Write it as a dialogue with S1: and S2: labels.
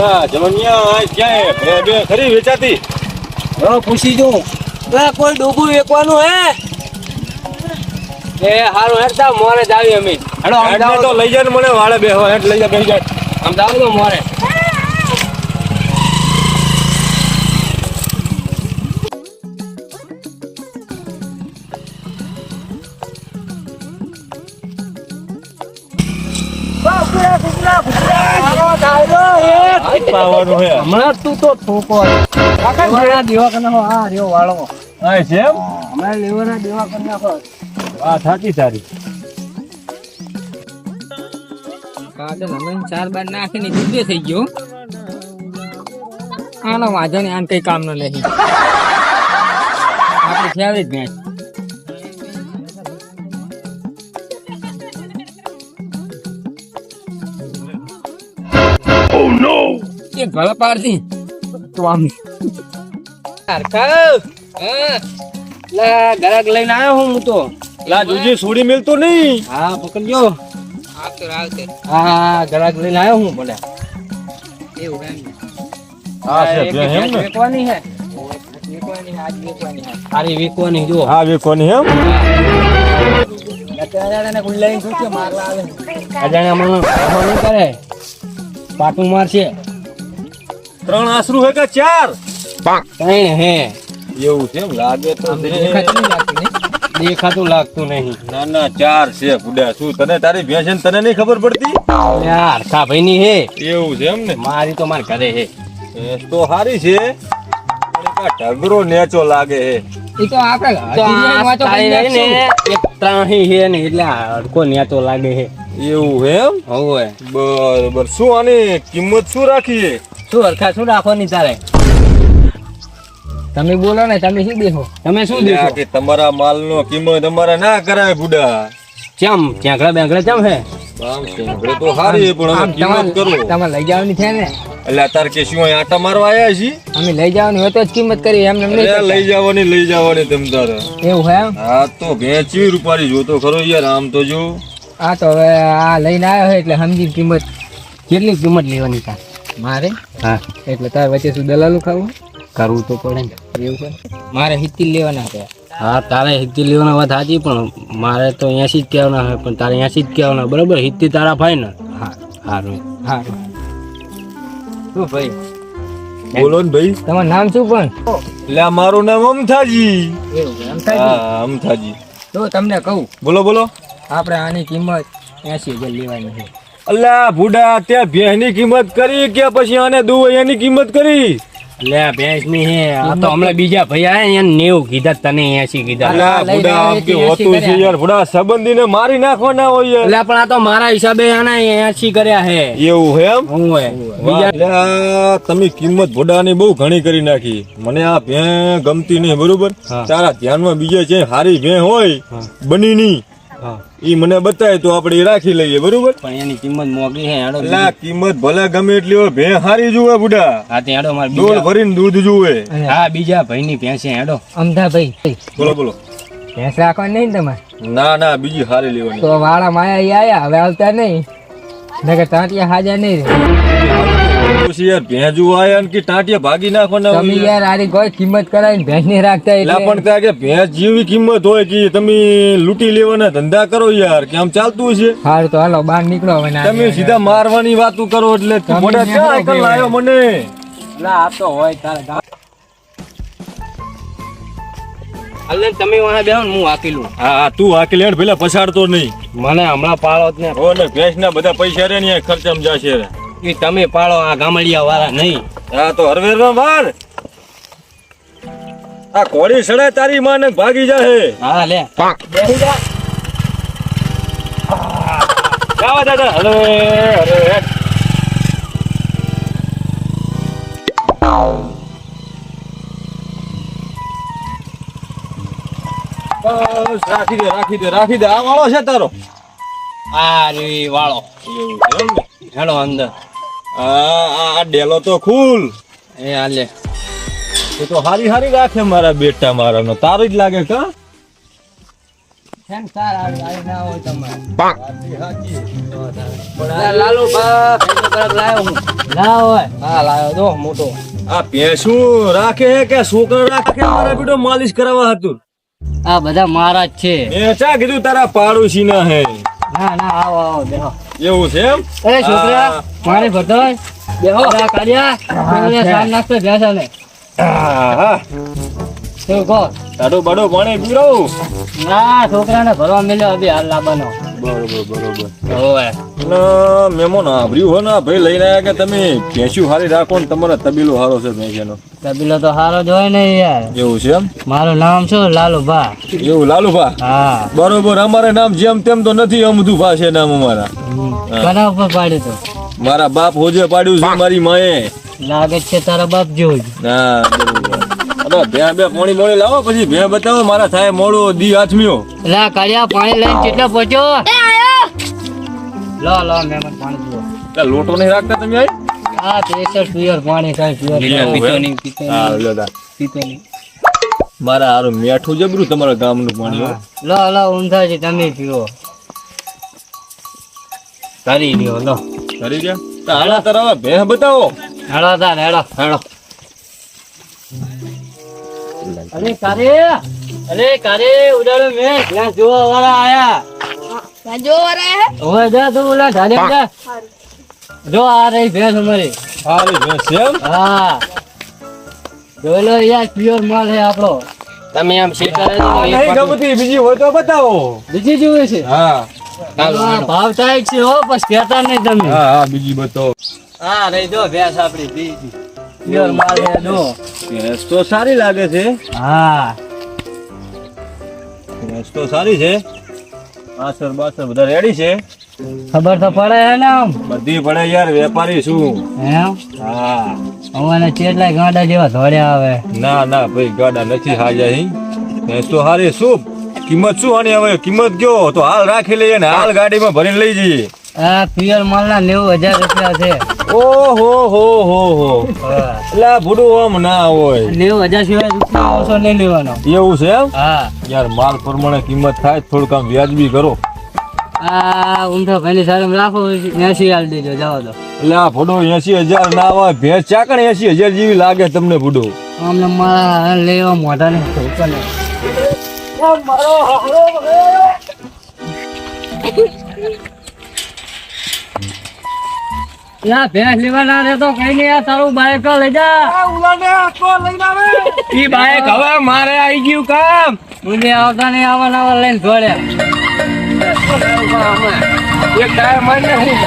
S1: અલા જવનિયા ક્યાં હે બે ખરી વેચાતી
S2: પૂછી જો કોઈ ડૂબું વેકવાનું હે એ હારું હેડતા મોરે જાવી અમે હેડો
S1: હેડ તો લઈ જાય ને મને વાળે બેહો હેડ લઈ જા બેહી જાય
S2: આમ જાવ તો મોરે
S1: પાવાનું હે
S2: હમણાં તું તો ઠોકો દેવા કરી નાખો હા રહ્યો વાળો
S1: હા છે એમ
S2: હમણાં લેવાના દેવા કરી નાખો
S1: આ થાકી તારી
S2: કાદલ હમણાં 4 બાર નાખીને જુદે થઈ ગયો આનો વાંધો નહીં આને કઈ કામ ન લે આપણે ફેવરેટ મેચ
S1: ઓ નો
S2: એ ગળા પાડતી તો આમ લા ગરાક લઈને આવ્યો હું તો
S1: લા જુજી છોડી મેલતો નહીં
S2: હા પકડજો આવતો હા ગરાક લઈને આવ્યો હું ભલે એવું એમ
S1: હા છે બે એમ ને
S2: વેકવાની હે આજ વેકવાની હે આરી વેકવાની જો
S1: હા વે કોની એમ
S2: અત્યારે ગુલ્લાઈ શું મારવા આવે અજાણે હમણાં કરે પાટું મારશે
S1: 3 આસરું હે કે 4
S2: ત્રણ હે
S1: એવું છે એમ લાગે તો
S2: દેખાતું લાગતું નહીં
S1: ના ના 4 છે બુડા શું તને તારી ભેંસ છે ને તને નહીં ખબર પડતી
S2: યાર કા ભાઈ ની હે
S1: એવું છે એમ ને
S2: મારી તો માર ઘરે હે
S1: ભેંસ તો હારી છે પણ કા ઢગરો નેચો લાગે હે
S2: ઈ તો આપણે તો ને એક ત્રાહી હે ને એટલે હડકો નેતો લાગે હે
S1: એવું હે એમ
S2: હોવે
S1: બરોબર શું આની કિંમત શું રાખી
S2: શું હરખા શું રાખવાની તારે તમે બોલો ને તમે શું દેખો તમે શું દેખો
S1: કે તમારા માલનો કિંમત અમારે ના કરાય બુડા
S2: ચમ ક્યાંકડા બેંકડા ચમ હે
S1: આમ છે તો હારી પણ અમે કિંમત કરો
S2: તમે લઈ જવાની છે ને
S1: એટલે તાર કે શું અહીં આટા મારવા આયા છી
S2: અમે લઈ જવાની હોય તો જ કિંમત કરી એમ નહીં
S1: અરે લઈ જવાની તમ તારે
S2: એવું હે એમ
S1: હા તો ભેંચી રૂપારી જોતો ખરો યાર આમ તો જો
S2: હા તો હવે આ લઈને આવ્યો હોય એટલે સમજી કિંમત કેટલી કિંમત લેવાની તાર મારે હા એટલે તાર વચ્ચે શું દલાલું ખાવું કરવું તો પડે ને એવું છે મારે 70 લેવાના હતા હા તારે 70 લેવાના વાત સાચી પણ મારે તો 80 જ કહેવાના હોય પણ તારે 80 જ કહેવાના બરાબર 70 તારા ફાઈનલ હા સારું સારું શું ભાઈ
S1: બોલો ને ભાઈ
S2: તમારું નામ શું પણ
S1: એટલે મારું નામ અમથાજી
S2: એવું અમથાજી
S1: હા અમથાજી
S2: તો તમને કહું
S1: બોલો
S2: આપણે આની કિંમત 80,000 લેવાની છે
S1: અલ્લા ભૂડા ત્યાં ભેંસની કિંમત કરી કે પછી આને દુવૈયાની કિંમત કરી
S2: લે ભેંસ ની હે આ તો હમણાં બીજા ભાઈ આયા એને 90 કીધા તને 80 કીધા
S1: અલ્લા ભૂડા આમ કે હોતું છે યાર ભૂડા સંબંધીને મારી નાખવાના હોય યાર
S2: એટલે પણ આ તો મારા હિસાબે આના 80 કર્યા હે
S1: એવું હે એમ
S2: હું હે
S1: બીજા તમે કિંમત ભૂડાની બહુ ઘણી કરી નાખી મને આ ભેં ગમતી નહીં બરોબર તારા ધ્યાનમાં બીજે છે હારી ભેં હોય બની ની ઈ મને બતાય તો આપણે ઈ રાખી લઈએ બરોબર
S2: પણ એની કિંમત મોંઘી હે હેડો
S1: એટલે કિંમત ભલે ગમે એટલી હોય ભેં હારી જુએ બુડા
S2: હા તે હેડો માર
S1: ડોલ ભરીને દૂધ જુએ
S2: હા બીજા ભાઈ ની ભેંસ હેડો અમધા ભાઈ
S1: બોલો
S2: ભેંસ રાખવાની નહીં તમારે
S1: ના બીજી હારી લેવાની
S2: તો વાળા માયા આયા હવે આવતા નહીં નકર ટાંટિયા હાજર નહીં રે
S1: પછી યાર ભેંજુ આયા ને કે ટાંટિયા ભાગી નાખવાના
S2: તમે યાર આરી કોઈ કિંમત કરાવીને ભેંસ નહીં રાખતા
S1: એટલે પણ ત્યાં કે ભેંસ જેવી કિંમત હોય કે તમે લૂંટી લેવાના ધંધા કરો યાર કે આમ ચાલતું છે
S2: હારું તો હાલો બહાર નીકળો હવે
S1: તમે સીધા મારવાની વાતો કરો એટલે મોઢા ક્યાં અકલ લાયો મને
S2: ના આ તો હોય તારે અલ્લે તમે વહા બેહો ને હું હાકેલું
S1: હા તું હાકી લેણ પેલા પછાડતો નહીં
S2: મને હમણાં પાળો જ ને
S1: હો ને ભેંસ ના બધા પૈસા રે ને ખર્ચામાં જશે રે
S2: એ તમે પાળો આ ગામડિયા વાળા નહીં
S1: હા તો હરવેર નો માર આ કોળી સડે તારી માં ને ભાગી જાહે
S2: હા લે
S1: બેહી જા જાવા દાદા હલો બસ રાખી દે આ વાળો છે તારો
S2: આ રે વાળો
S1: એવું છે એમ ને
S2: હેડો અંદર
S1: આ ડેલો તો ખુલ
S2: એ હાલે
S1: એ તો હારી રાખે મારા બેટા મારાનો તારું જ લાગે કા
S2: સંસાર આવી ના હોય તમારે
S1: સાચી, સાચી.
S2: લાલુ બા ભેંસો તરફ લાવ્યો હું ના હોય હા લાવ્યો તો મોટો
S1: આ ભેંસું રાખે હે કે છોકરો રાખે મારા બેટો માલિશ કરાવવા હતું
S2: આ બધા મારા જ છે
S1: મેં ચા કીધું તારા પાડોશી ના હે
S2: ના ના આવો આવો બેહો
S1: એવું છે એમ
S2: એ છોકરા મારે ભરતો બેહો કાઢ્યા સામ નાખતો ભેંસા ને
S1: હા
S2: શું કહો
S1: તાડો બાડો પાણી પીવડાવું
S2: ના છોકરાને ભરવા મળ્યો અભી હાલ લાવવાનો
S1: બરોબર
S2: હોવે
S1: મેમોન આભર્યું હો ને ભાઈ લઈને આવ્યા કે તમે ભેંસ્યું હારી રાખો ને તમારો તબીલો હારો છે ભેંસ્યાનો
S2: તબીલો તો હારો જ હોય ને યાર
S1: એવું છે એમ
S2: મારું નામ શું લાલુભા
S1: એવું લાલુભા
S2: હા
S1: બરોબર અમારે નામ જેમ તેમ તો નથી અમધુભા છે નામ અમારા
S2: કના ઉપર પાડ્યું તો
S1: મારા બાપ હોજે પાડ્યું છે મારી માએ
S2: લાગે છે તારા બાપ જેવું જ
S1: હા બરોબર ભે બે પોણી મોણી લાવો પછી ભે બતાવો મારા થાય મોડું દી હાથમીઓ
S2: લા કાળિયા પાણી લઈને કેટલો પહોંચ્યો લો લો મહેમાન પાણી પીવો
S1: એટલે લોટો નહીં રાખતા તમે આઈ
S2: આ પ્રેશર પ્યોર પાણી કઈ પ્યોર
S1: હા લો દા.
S2: પીતો નહીં
S1: મારા હારું મેઠું જબરું તમારા ગામનું પાણી હો.
S2: લો લો ઊંધાજી તમે પીવો કરી લ્યો લો
S1: કરી ગયા તો હાલા તારા ભે બતાવો
S2: હેડો તાર હેડો હેડો અરે કારે ઉડાડો મેં ત્યાં જોવા વાળા આયા
S3: जो आ रहा है
S2: હવે જા તું ઓલા ઢાલે જા જો આ રહી ભેંસ અમારી
S1: હારી ભે સેમ
S2: હા જોઈ લો યાર પ્યોર માલ હે આપણો તમે આમ શેર કરે
S1: નહીં ગમતી બીજી હોય તો બતાવો
S2: બીજી જોવે છે
S1: હા
S2: ભાવ ટાઈટ છે હો બસ કહેતા નહીં તમે
S1: હા હા બીજી બતાવો
S2: હા રહી જો ભેંસ આપણી બીજી પ્યોર માલ હે જો
S1: ભેંસ તો સારી લાગે છે
S2: હા
S1: ભેંસ તો સારી છે આસર બાસર બધા રેડી છે
S2: ખબર તો પડે હે ને આમ
S1: બધી પડે યાર વેપારી શું
S2: એમ
S1: હા
S2: અમારે કેટલાય ગાંડા જેવા ધોળ્યા આવે
S1: ના ના ભાઈ ગાડા નથી હાજા અહીં ભેંસ તો હારી શું કિંમત શું આની હવે કિંમત કયો તો હાલ રાખી લઈએ ને હાલ ગાડીમાં ભરીને લઈ જઈએ
S2: આ પ્યોર માલના 90,000 રૂપિયા છે
S1: ઓહો હો હો હો એટલે આ ભૂડું આમ ના હોય
S2: 90,000 સિવાય રૂપિયા ઓછો નહીં લેવાનો
S1: એવું છે એમ
S2: હા
S1: યાર માલ પ્રમાણે કિંમત થાય થોડુંક આમ વ્યાજબી કરો
S2: આ ઊંધો ભાઈની સામે રાખો 80 હાલ દેજો જાઓ તો
S1: એટલે આ ભૂડો 80,000 ના હોય ભેંસ ચાકણ 80,000 જેવી લાગે તમને ભૂડો
S2: અમને મારા લેવા મોઢા ને ધોકા ને યા ભેંસ લેવા ના રહેતો કઈ નહીં આ તારું બાઈક લઈ જા ઈ બાઈક હવે મારે આવી ગયું કામ મુજે આવતા નહીં આવવા લઈને દોડ્યા એક ટાયર મારીને હું